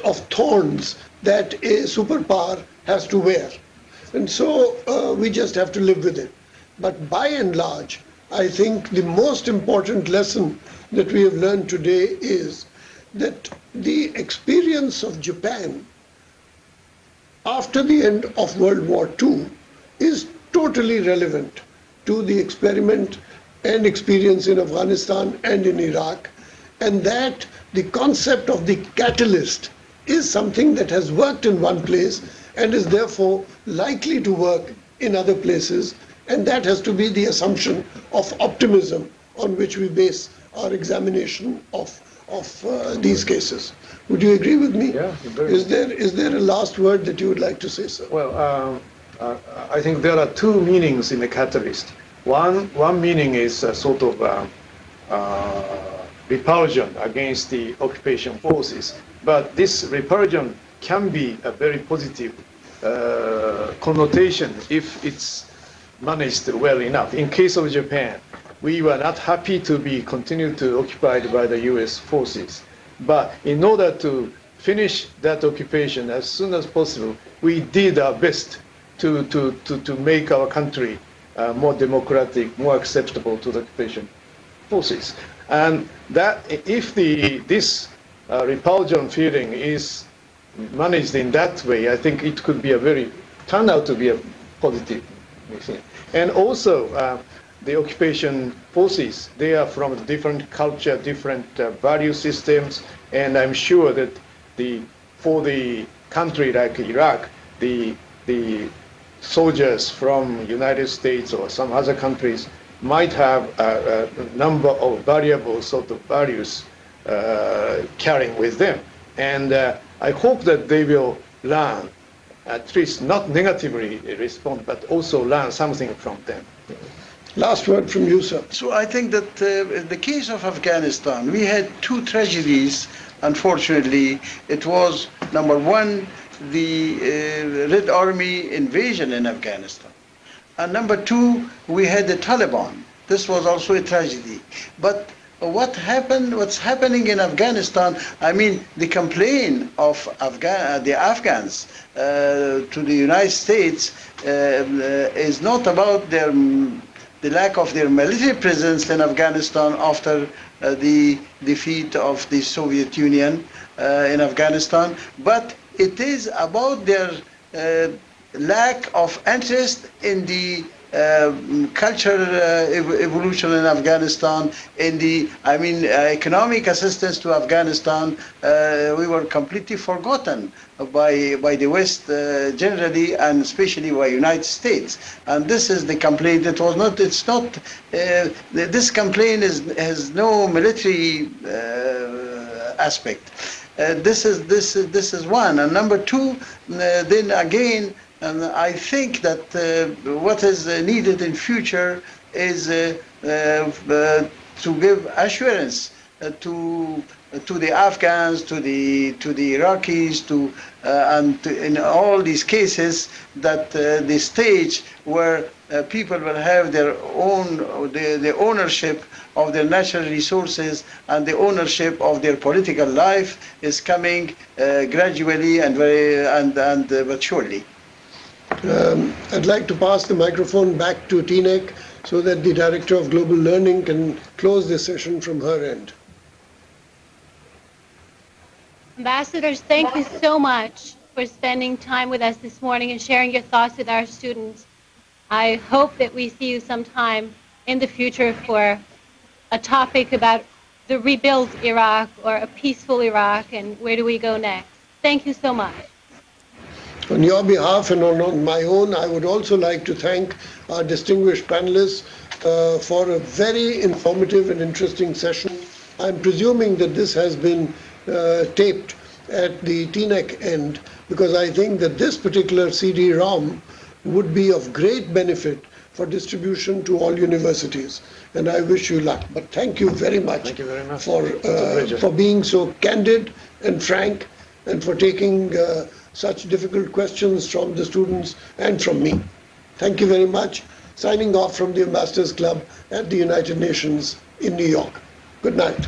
of thorns that a superpower has to wear. And so we just have to live with it. But by and large, I think the most important lesson that we have learned today is that the experience of Japan after the end of World War II is totally relevant to the experiment and experience in Afghanistan and in Iraq, and that the concept of the catalyst is something that has worked in one place and is therefore likely to work in other places, and that has to be the assumption of optimism on which we base our examination of these cases. Would you agree with me? Yeah. Is there a last word that you would like to say, sir? Well, I think there are two meanings in the catalyst. One meaning is a sort of repulsion against the occupation forces, but this repulsion can be a very positive connotation if it's managed well enough. In case of Japan, we were not happy to be continued to occupied by the US forces. But in order to finish that occupation as soon as possible, we did our best to make our country more democratic, more acceptable to the occupation forces. And that if this repulsion feeling is managed in that way, I think it could be turn out to be a positive thing. And also, the occupation forces, they are from different culture, different value systems, and I'm sure that for the country like Iraq, the soldiers from United States or some other countries might have a number of variable sort of values carrying with them. And I hope that they will learn, at least not negatively respond, but also learn something from them. Last word from you, sir. So I think that in the case of Afghanistan, we had two tragedies, unfortunately. It was, number one, the Red Army invasion in Afghanistan. And number two, we had the Taliban. This was also a tragedy. But what's happening in Afghanistan, I mean, the complaint of the Afghans to the United States is not about the lack of their military presence in Afghanistan after the defeat of the Soviet Union in Afghanistan, but it is about their lack of interest in the cultural evolution in Afghanistan, in the, economic assistance to Afghanistan. We were completely forgotten by the West generally, and especially by United States. And this is the complaint. This complaint has no military aspect. This is one. And number two, then again, and I think that what is needed in future is to give assurance to the Afghans, to the Iraqis, in all these cases, that the stage where people will have their own the ownership of their natural resources and the ownership of their political life is coming gradually and but surely. I'd like to pass the microphone back to Tinek so that the Director of Global Learning can close this session from her end. Ambassadors, thank you so much for spending time with us this morning and sharing your thoughts with our students. I hope that we see you sometime in the future for a topic about the rebuilt Iraq or a peaceful Iraq and where do we go next. Thank you so much. On your behalf and on my own, I would also like to thank our distinguished panelists for a very informative and interesting session. I'm presuming that this has been taped at the TNEC end, because I think that this particular CD-ROM would be of great benefit for distribution to all universities. And I wish you luck. But thank you very much, for being so candid and frank, and for taking such difficult questions from the students and from me. Thank you very much. Signing off from the Ambassadors Club at the United Nations in New York. Good night.